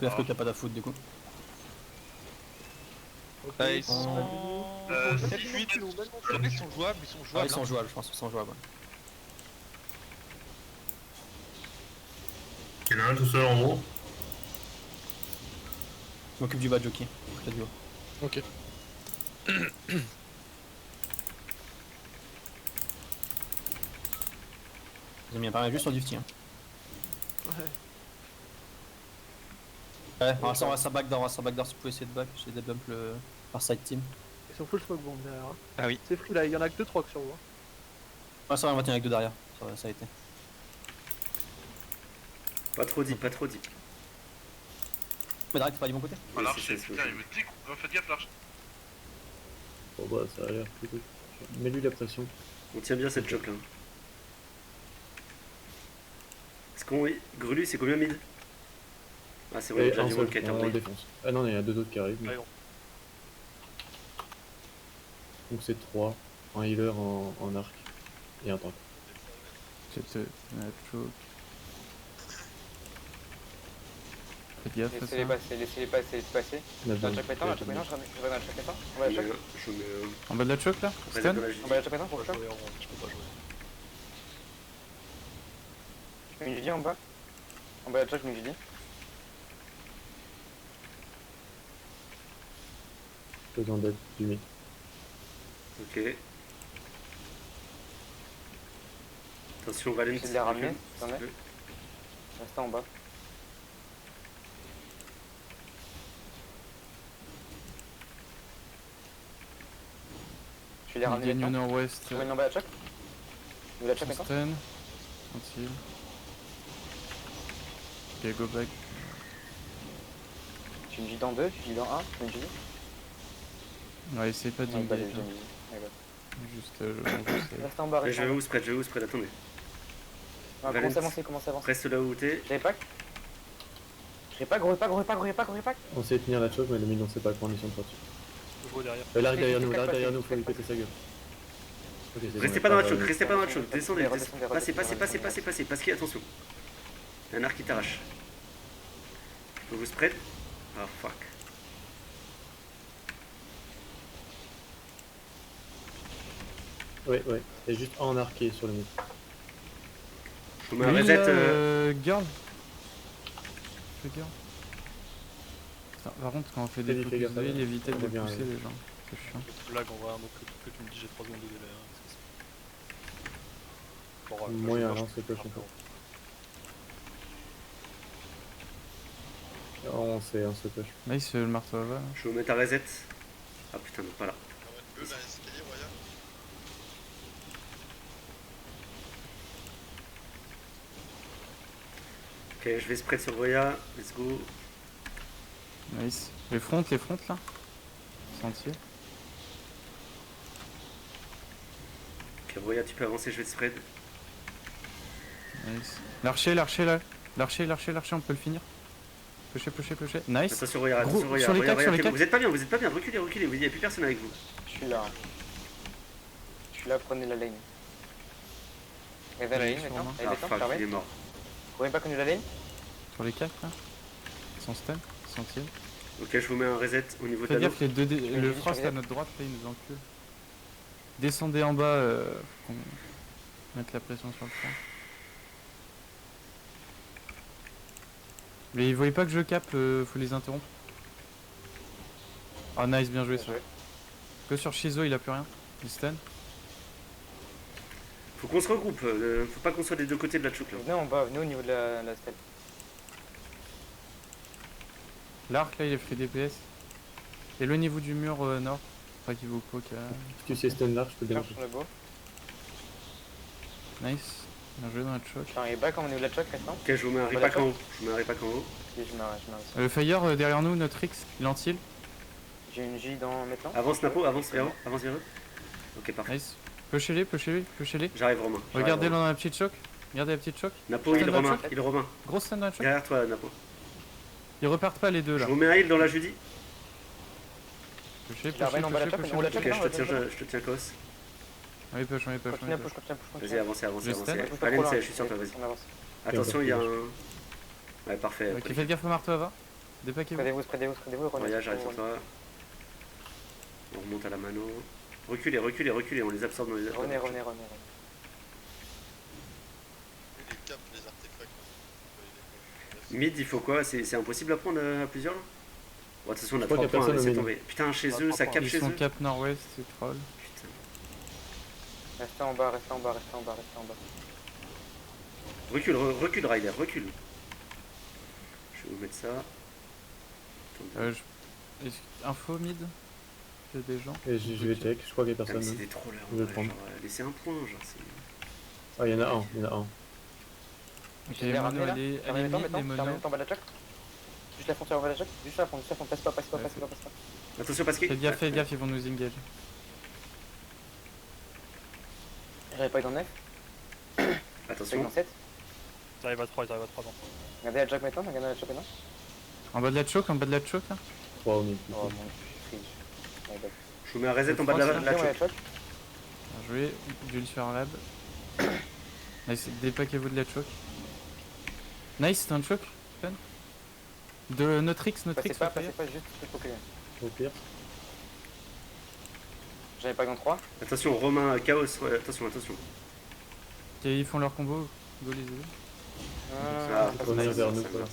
Fais gaffe qu'il n'y a pas d'affoot du coup. Ils sont 7-8, ils sont jouables, ils sont Ah, jouables. ils sont jouables, je pense qu'ils sont jouables. Il y en a un tout seul en haut. Je m'occupe du bas jockey, côté du haut. Ok. Ils ont mis un paramètre juste sur du petit. Hein. Ouais, on va se backdoor, si vous pouvez essayer de back, j'ai des bumps par side team. Ils sont full smoke bomb derrière. Hein. Ah oui. C'est free là, il y en a que 2-3 sur vous. Hein. Ouais, ça va, on va tenir avec deux derrière, ça a été. Pas trop deep, pas trop deep. Mais direct, t'es pas du bon côté. Ah, l'arche, putain, il me dit faites gaffe l'arche. Bon bah ça a l'air plutôt. Mets-lui la pression. On tient bien cette choc là. Est-ce qu'on est. Grelu, c'est combien mid? Ah, c'est vrai, il y a déjà un du seul, monde qui a été on envoyé. défonce. Ah non, il y en a deux autres qui arrivent. Ouais, bon. Donc c'est 3, un healer en arc et un tank. C'était choke. Faites gaffe à ça. Laissez-les passer, laissez-les passer, laissez-les passer. On a Dans le besoin choc pétant, je reviens dans le choc pétant. On va le choc. Je mets. En bas de la choke là Après, Stun dans la On JD. va le choc pétant pour le Je choc. peux pas jouer. Je mets une JD en bas. En bas de la choc, je mets une JD. besoin d'aide du mid. Ok. Attention, Valent. J'essaie de les ramener, recule, t'en s'il es te plaît. Restez en bas. Je vais les Il ramener les gagne au pions. nord-ouest. Je reviens en bas de la choc. De la choc maintenant. Stun. Tranquille. Ok, go back. Je suis une JD en 2, je suis une JD en 1, je fais une JD. Ouais, essayez pas Ouais, bah, d'engage. j'ai une JD. Allez, Juste, je Restez en bas, Mais restez je en vais bas. où spread, attendez. Ouais, commencez à avancer, commencez à avancer. Reste là où t'es. J'ai pack. J'ai pack, gros pack, gros pack, gros pack, gros pack. On sait tenir la choke mais le mid on sait pas quoi, on est sur le dessus. Je joue derrière. L'arc derrière nous, faut lui péter sa gueule. Ok, c'est Restez bon, pas dans la on choke, va- restez pas dans la choke. Descendez, Redescendez, passez, redescendez. parce qu'il attention. Il y a un arc qui t'arrache. Faut vous spread. Ah fuck. Ouais, et juste en arqué sur le mid. Je vous mets un Lui, reset. là, girl. Fais girl. Putain, par contre, quand on fait des Fais focus gaffe, de heal, évitez de on revient, pousser ouais. les gens. C'est chiant. Lag en vrai, donc que tu me dis j'ai 3 secondes de délai. Hein. Moyen, lance le push encore. On sait, on se push. Nice, le marteau à va. Je vais vous mettre un reset. Ah putain, non, pas là. Ok, je vais spread sur Roya. Let's go. Nice. Les fronts là. Sentier. Ok, Roya, tu peux avancer, je vais te spread. Nice. L'archer là. L'archer, on peut le finir. Pusher. Nice. Attention, Roya, Gros, attention, Roya. sur les Roya, cacs, sur les Roya, cacs. vous êtes pas bien, reculez, il n'y a plus personne avec vous. Je suis là. Je suis là, prenez la lane. Regardez la lane maintenant. Ah Allez, maintenant, fuck, il est fermez. mort. Vous voyez pas connu la lane? Sur les cacs là. Ils sont stun. Sentier. Ok, je vous mets un reset au niveau de Faites la gaffe, les deux le je frost à regarde. notre droite là, il nous encule. Descendez en bas, faut qu'on mette la pression sur le front. Mais ils voyaient pas que je cap, faut les interrompre. Ah nice, bien joué ça. Que sur Shizo il a plus rien. Il stun. Faut qu'on se regroupe, faut pas qu'on soit des deux côtés de la chouk là. Venez en bas, venez au niveau de la step. L'arc là il a fait DPS. Éloignez-vous du mur nord. Pas qu'il vous poke. Si tu sais stun l'arc, je peux bien. Charge sur le beau. Nice. Bien joué dans la choc. Enfin, il est back au niveau de la choc restant. Ok, je vous mets un repack en haut. Et je m'arrête. Le Fire derrière nous, notre X, il en heal. J'ai une J dans maintenant. Avance Napo, avance vers eux. Ok, parfait. Nice. Pushez-les. J'arrive Romain. Regardez dans la petite choc. Regardez la petite choc. Napo, Stun il dans la Romain. choc. Gros stun dans la choc. Derrière toi, Napo. Ils repartent pas les deux Je là. vous mets un heal dans la Judy. Pushez. Il ramène en bas la choc, au niveau de la choc. Ok, je te tiens cos. Oui, push. Continue à push. Vas-y, avancez. Je stun. Valence, je suis sur toi, vas-y. On avance. Attention, il y a un. Ouais, parfait. Ok, faites gaffe au marteau avant. Dépaquez-vous. Spreadez-vous, Voyage, arrête sur toi. On remonte à la mano. Reculez, on les absorbe dans les attaques. Revenez. Les caps, les artefacts. Mid, il faut quoi? C'est impossible à prendre à plusieurs là? Bon, de toute façon, on a Je crois 3 qu'il y a points, personne au laissez mid. tomber. Putain, chez eux, ça capte Ils chez sont eux. cap nord-ouest, c'est troll. Putain. Restez en bas. Recule, Ryder, recule. Je vais vous mettre ça. Attendez. Info mid. Il y a des gens. Et je vais check, je crois qu'il y a Ah, mais personne. c'est des trollers, Je vais ouais, prendre. genre, laissez un point, genre, c'est... Ah, il y en a un. Ok, Je vais les mono, ramener là. allez Terminez mid, les le monos. temps en bas de la choc. Juste la frontière en bas de la choc. Juste la frontière, passe pas. Attention, parce que... Faites gaffe, ils vont nous engage. J'avais pas eu dans le 9, j'avais eu Attention. dans 7. Ils arrivent à 3, ils arrivent à 3 ans. Regardez la choc maintenant. En bas de la choke, là. 3 au mid. Oh mon dieu. Je vous mets un reset en bas de la La choc. choc. Bien joué, Jules sur un lab. Nice, dépaquez-vous de la choke. Nice, c'est un choke. Fun. De Notrix, Passez pas, juste pour que. Au pire. J'avais pas eu dans 3. Attention, Romain, Chaos, ouais, attention. Ok, ils font leur combo. Go les aider. Ah, on est vers nous, ça quoi. marche.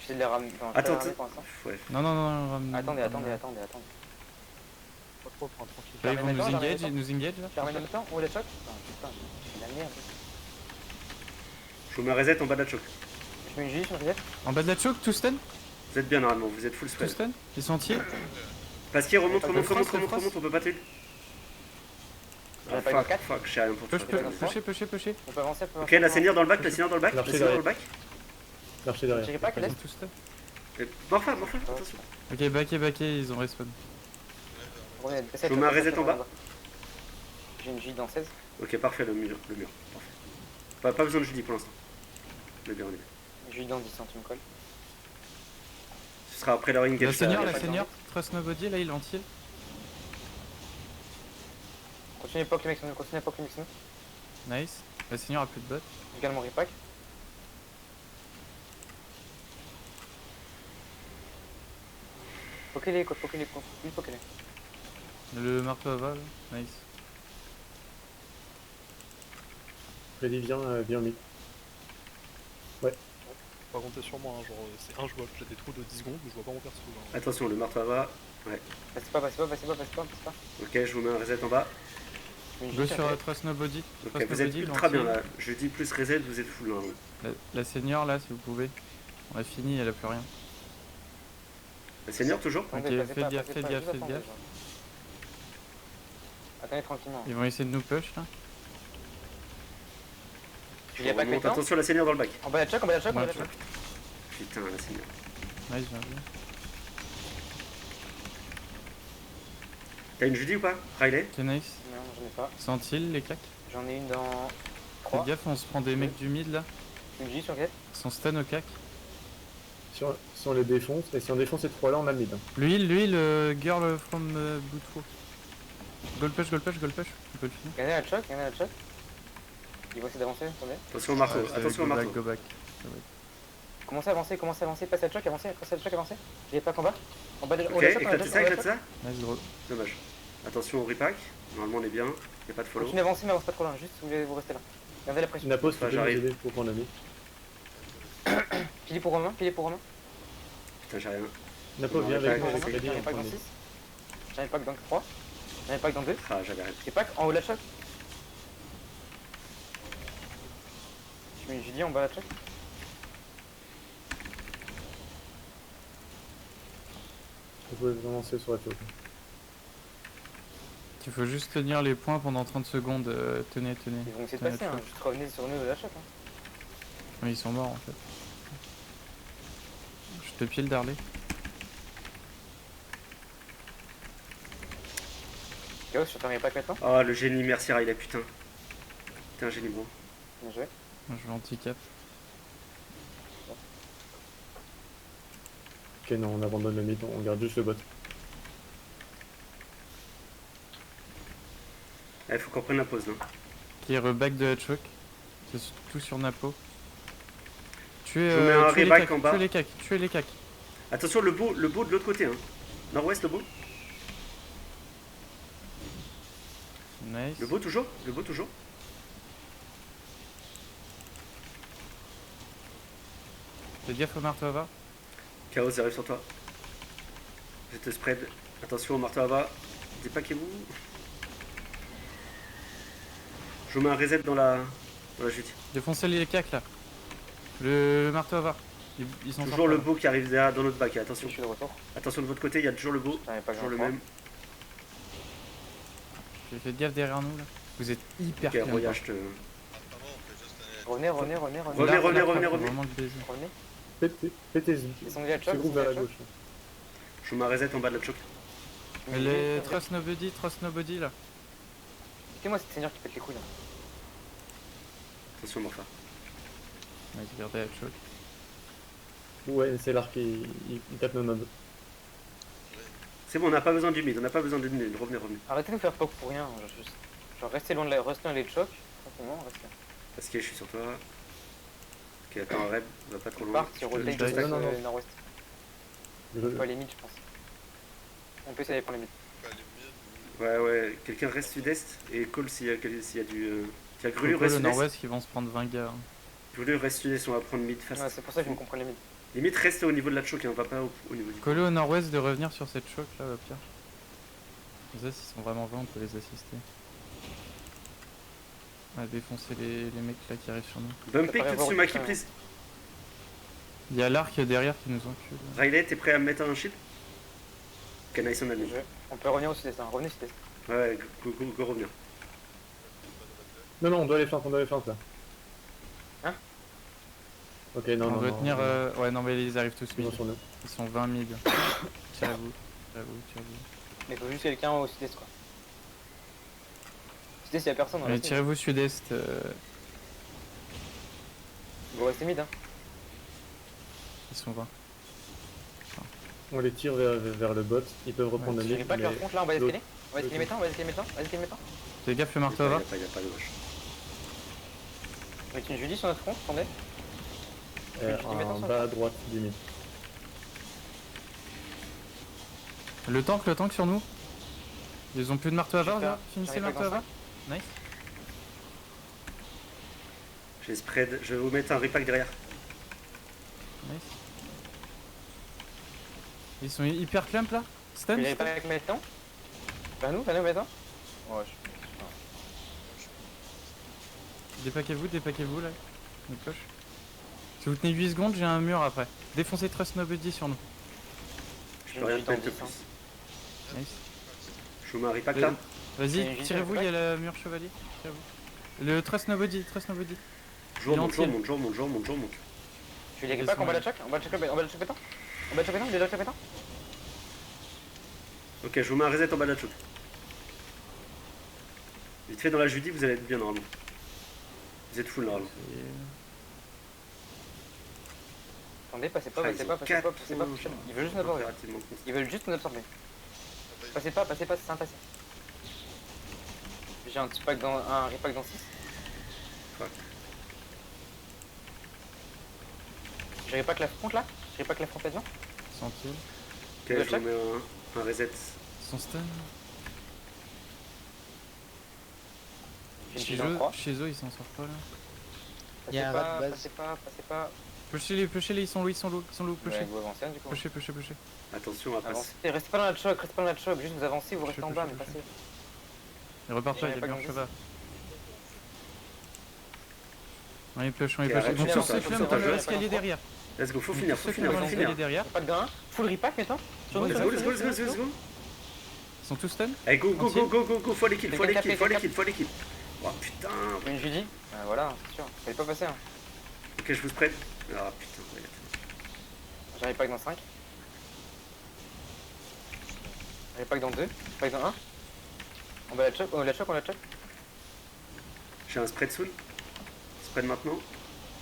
J'essaie de les ramener. Attends, pour l'instant. Ouais. Non, ramenez. Attendez. Pas trop, prends tranquille. Là, ils vont nous Terminez engage, là. Terminez en même temps. Où est la choc? Putain, c'est la merde. Je vous mets un reset en bas de la choc. Je mets une J, je me reset. En bas de la choke, tout stun. Vous êtes bien normalement, vous êtes full Tout spread. stun. Ils sont entiers. Parce qu'il remonte, Le on peut pas tuer. J'avais pas eu dans 4. Fuck, j'ai rien pour Push, tuer. pusher. On peut avancer, Ok, la seigneur dans le bac, L'archer derrière. Tirez pas, Ils laisse. sont tous stun. Morpha, attention. Ok, backé, ils ont respawn. Je vous mets un reset en bas. J'ai une J dans 16. Ok, parfait, le mur. Parfait. Pas besoin de Judy pour l'instant. On est bien. J dans 10 tu me colles. Ce sera après leur engage. La seigneur, Trust Nobody, là, il est entier. Continuez pas que les mecs sont nous. Nice. La seigneur a plus de bot. Également repack. Pokez-les. Le marteau aval, nice. Freddy, viens au mid. Pas compter sur moi, hein, genre c'est injouable. J'ai des trous de 10 secondes, mais je vois pas mon perso. Hein. Attention, le marteau va. Passez pas. Ok, je vous mets un reset en bas. Go sur Trust Nobody. Ok, vous êtes ultra bien là. Je dis plus reset, vous êtes full là. La seigneur, là, si vous pouvez. On a fini, elle a plus rien. La seigneur toujours. Ok, faites gaffe. Attendez tranquillement. Ils vont essayer de nous push, là. Il y a pas que Remonte, les temps. attention la seigneur dans le bac. En bas de la choc. Putain, la seigneur. Nice, bien joué. T'as une Judy ou pas? Riley? Ok, nice. Non, j'en ai pas. Sent-il les claques? J'en ai une dans Faites 3. gaffe, on se prend des mecs du mid, là. Une J sur 4. Ils sont stun au cac. Si on les défonce, et si on défonce ces 3 là, on a le mid. Lui, le girl from Boutro. Goal push, on peut le finir. Il y en a la choc. Ils vont essayer d'avancer, attendez. Attention au marteau, attention au marteau. Go back. Commencez à avancer, passez la choc, avancez. Il y a pas combat. En bas de Ok, éclatez ça. Nice, gros. Dommage. Attention au repack. Normalement on est bien. Y'a pas de follow. Continuez à avancer, mais avance pas trop loin, juste vous restez là. Gardez la pression. Napos, tu peux nous j'arrive. aider pour prendre la mid. Pilier pour Romain. Putain, j'ai rien. Napos, Non, viens mais avec pas- nous, avec pas- Freddy, J'en ai on pas prend dans le 6. mid. J'en ai pas dans 3. J'en ai pas dans 2. Ah, j'avais rien. J'ai pas en haut de la choc. Je mets Judy en bas de la choc. Vous pouvez avancer sur la choke. Il faut juste tenir les points pendant 30 secondes. Tenez. Ils vont essayer de Tenez, passer, hein. Juste revenez sur nous de la choc. Mais ils sont morts en fait. Je te pile Darley. Chaos, je ferme pas maintenant. Oh, le génie, merci Riley, putain. T'es un génie, bro. Bien joué. Je vais handicap. Ok, non, on abandonne le mid, on garde juste le bot. Il faut qu'on prenne la pause là. Qui reback de la choke. C'est tout sur Napo. Tuez, Je vous mets un tuez les reback cacs, en bas. tuez les cacs. Attention, le bout de l'autre côté. Hein. Nord-ouest, le bout. Nice. Le bout toujours. Le bout toujours. Fais gaffe au marteau à va. Chaos, j'arrive sur toi. Je te spread. Attention au marteau à bas. Dépaquez-vous. Je vous mets un reset dans la chute. Défoncez les cacs là. Le marteau à va. Ils sont Toujours le beau qui arrive derrière dans notre bac. Attention. Je suis de retour. Attention de votre côté, il y a toujours le beau. J'en ai pas Toujours grand le chose. même. Faites gaffe derrière nous là. Vous êtes hyper Ok, clean, Roya, quoi. je te. Apparemment, on fait juste un Revenez. Revenez, Là, revenez, là, revenez. vraiment le baiser. Revenez. Faites-y. Ils sont déjà de Je choc. groupe vers la gauche. Je vous mets un reset en bas de la choc. Les trust nobody là. Écoutez-moi, c'est Seigneur qui pète les couilles là. Attention, Morpha. Ouais, gardez la choc. Ouais, c'est l'arc, il tape nos mobs. C'est bon, on n'a pas besoin du mid, on n'a pas besoin du mid. Revenez. Arrêtez de nous faire poke pour rien. Genre restez loin de la. Restez dans les chocs. Tranquillement, restez. Parce que je suis sur toi. Ok, attends, Reb, on va pas trop loin. Part, tu rotate je- juste avec non. le nord-ouest. Je- Pas les mid, je pense. On peut essayer de prendre les mid. pas les mids. Ouais, quelqu'un reste sud-est et call s'il y a du. S'il y a Grulu, Faut pas reste le sud-est. nord-ouest qui vont se prendre 20 gars. Grulu, reste sud-est, on va prendre mid fast. Ouais, c'est pour ça que je me comprends les mid. Limite, reste au niveau de la choc, hein, on va pas au niveau du. Collez au nord-ouest de revenir sur cette choc là au pire. Les as ils sont vraiment 20, on peut les assister. On va défoncer les mecs là qui arrivent sur nous. Bumpé paraît Kutsumaki, voir- please. Il y a l'arc derrière qui nous encule. Riley, t'es prêt à me mettre un shield? Ok, nice, on a mis. On peut revenir au sud-est, hein. Revenez au sud-est. Ouais, go revenir. Non, on doit les flancs là. Hein? Ok, non, On non. doit non, tenir. non. Ouais, non, mais ils arrivent tous Ils mid. sont sur nous. Ils sont 20 mid. Tirez-vous. Mais il faut juste quelqu'un au sud-est quoi. Sud-est, y'a personne. Allez, tirez-vous sud-est. Vous restez mid, hein. Ils sont 20. On les tire vers le bot. Ils peuvent reprendre Ouais, le J'ai mid. pas que leur mais- compte là, on va escaler. l'autre- On va escaler maintenant, on va escaler maintenant. Vas-y, escaler maintenant. Fais gaffe le Il marteau à y a va. pas de rush. On met une Julie sur notre front, attendez. En bas à droite du mid. Le tank sur nous. Ils ont plus de marteau à va Super. là. Finissez le J'arrive marteau à pas va. Nice. J'ai spread, je vais vous mettre un repack derrière. Nice. Ils sont hyper clamp là. Stun. Il avait pas avec maintenant. Vers nous maintenant. Ouais, Dépaquez-vous là. Une cloche. Si vous tenez 8 secondes, j'ai un mur après. Défoncez Trust Nobody sur nous. Je peux rien te mettre de J'ai une plus. Nice. Je vous mets un repack là. Vas-y, J'ai une tirez-vous, il y a giga le mur chevalier. Tirez-vous. Le Trust Nobody. Jour monte. Je vais les pas qu'on va la choc. On va la choc pétant. Il est déjà choc pétant. Ok, je vous mets un reset en bas de la choc. Vite fait dans la Judy, vous allez être bien normalement. Vous êtes full normalement. Attendez, passez pas. Il veut juste nous absorber. Ils veulent juste nous absorber. Passez pas, c'est un passé. J'ai un petit pack dans un repack dans 6. Fuck. J'ai repack la front là. J'ai repack la front avion. Sentier. Ok, je vous mets un reset. Ils sont stun. J'ai une giga en 3. Chez eux, ils s'en sortent pas là. Il y a un rat de base. Passez pas. Pushez-les, ils sont low, Ouais, pushez. vous avancez du coup. Pushez. Attention à passer. Avancez, restez pas dans la choc, juste vous avancez, vous restez en bas, mais passez. Ils repartent pas, il y a pas bien grand cheval. On est push. Ok, arrête, Donc je sur suis ce là, flemme je dans suis là. l'escalier derrière. Let's go, faut finir. L'escalier derrière. Pas de gain, full repack maintenant. Sur nous, Let's sur go, nous, let's sur nous. go. Ils sont tous stun. Allez, go, faut les kills. Quelqu'un Oh putain. Une Judy. Voilà, c'est sûr. Fallait pas passer. Hein. Ok, je vous spread. Ah putain, regarde. J'arrive pas que dans 5. J'arrive pas que dans 2. Pas que dans 1. On va la choc. J'ai un spread soon. Spread maintenant.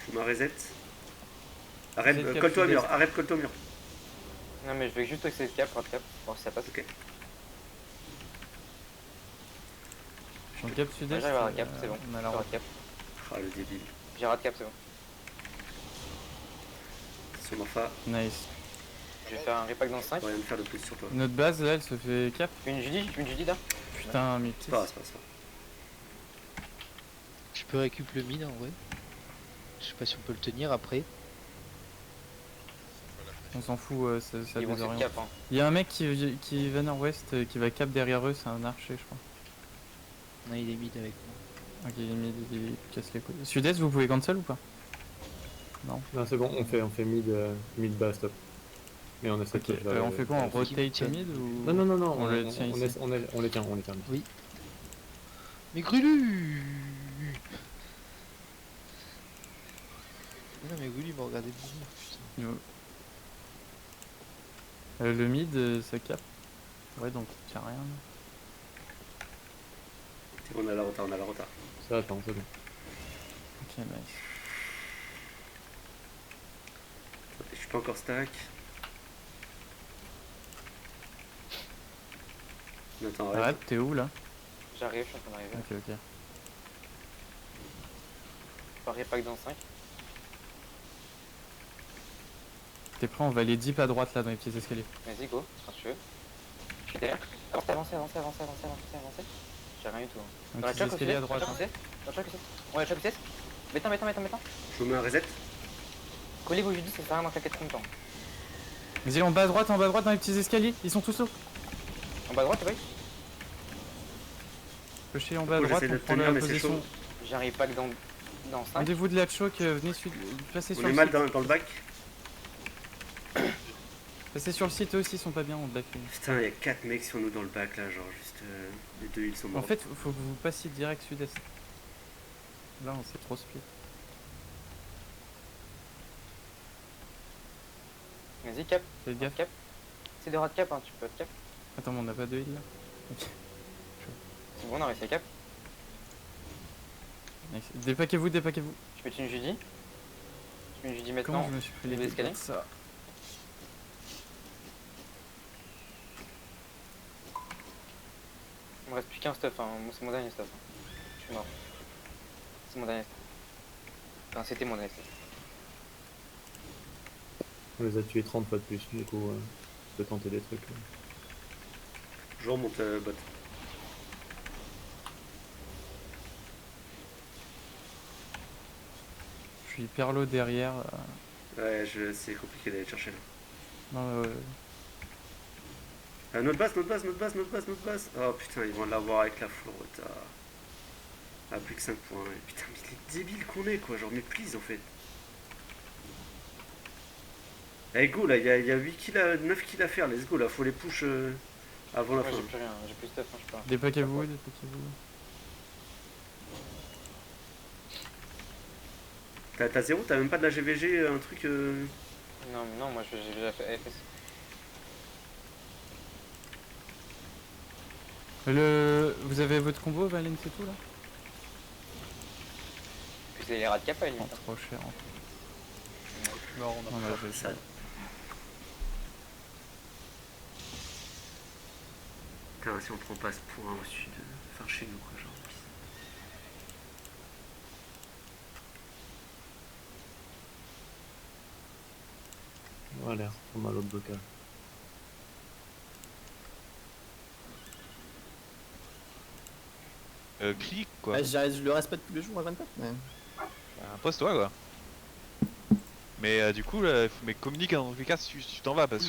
Je vous mets un reset. Reset Arrête, cap, colle-toi au mur. sud-est. Arrête, colle-toi au mur. Non, mais je vais juste essayer de cap, pour voir si ça passe. Ok. Je suis en cap sud-est. J'arrive à cap, c'est bon. On a J'ai la rat cap. Ah le débile. J'ai rat cap, c'est bon. Sur Morpha. Nice. Je vais faire un repack dans le 5. Rien de faire de plus sur toi. Notre base là, elle se fait cap. Je fais une Judy là. Putain, mais C'est pas grave, c'est pas grave. Je peux récup le mid en vrai. Je sais pas si on peut le tenir après. On s'en fout, ça Ils vont se désoriente. cap. Hein. Il y a un mec qui va nord-ouest, qui va cap derrière eux, c'est un archer, je crois. Non, il est mid avec moi. Ok, il casse les couilles. Sud-est, vous pouvez cancel ou pas? Non. Non, c'est bon, on fait mid bas, stop. Mais on essaie Ok, de on fait quoi? On qui rotate tient. mid ou... Non, non, non, non, On le tient ici. on les tient. Oui. Mais Grulu. Mais non, mais Grulu il m'a regardé mourir, putain. Le mid, ça cap. Ouais, donc il tient rien. On a la retard, on a la retard. Ça attend, c'est bon. Ok, nice. Je suis pas encore stack. Attends, arrête. Arrête, t'es où là? J'arrive, je suis en train d'arriver. Ok, ok. Pas repack dans le 5. T'es prêt? On va aller deep à droite là dans les petits escaliers. Vas-y, go, quand tu veux. Je suis derrière. Avancez. J'ai rien du tout. Hein. Un Dans la petit choc aussi, escalier à droite. dans la choc aussi. Ouais, la choc aussi. Béton. Je vous mets un reset. Collez vos Judy, ça sert à rien d'en claquer trop longtemps. Vas-y, en bas à droite dans les petits escaliers. Ils sont tous là. En bas à droite, tu vois. Cocher en bas à Faut droite, j'essaie on de prend tenir, la mais c'est position. chaud. J'arrive pas que dans le 5. Rendez-vous de la choc, venez passer On sur est le mal site. dans le bac. Passez sur le site, eux aussi ils sont pas bien, on back. Putain, il y a 4 mecs sur nous dans le bac là, genre juste. Les deux ils sont morts. En fait, faut que vous passiez direct sud-est. Là, on s'est trop split. Vas-y, cap. Faites gaffe. Cap. C'est de rat cap, hein, tu peux être cap. Attends, mais on a pas de heal là. Ok. C'est bon, on a réussi à cap. Nice. Dépaquez-vous. Je mets une Judy. Je mets une Judy maintenant. Comment je me suis pris les les escaliers dégâts de ça? Il me reste plus qu'un stuff, hein. Moi, c'est mon dernier stuff. Hein. Je suis mort. C'est mon dernier stuff. Enfin, c'était mon dernier stuff. On les a tués 30 fois de plus, du coup, je peux tenter des trucs. Je remonte bot. Je suis hyper low derrière. Ouais, c'est compliqué d'aller te chercher là. Non, Notre base. Oh putain, ils vont l'avoir avec la full retard. Ah, plus que 5 points. Et putain, mais les débiles qu'on est quoi, genre, mais please en fait. Allez, go là, il y a 8 kills 9 kills à faire, let's go là, faut les push avant la Ouais, fin. j'ai plus rien, j'ai plus de stuff, hein, je sais pas. dépaquez-vous. T'as 0, t'as même pas de la GVG, un truc. Non, mais non, moi j'ai déjà fait AFS. Vous avez votre combo, Valence et tout là? Puis c'est les rats de cap à la Oh, limite. hein. trop cher. Non, on a Non, pas. là, j'ai Ça. Putain, si on prend pas ce point au sud, enfin chez nous quoi, genre. Voilà, on a l'autre bocal. Clic quoi. Ouais, je le respecte tous les jours à 24. Mais... Impose-toi quoi. Mais du coup, mais communique dans tous les cas si tu t'en vas parce que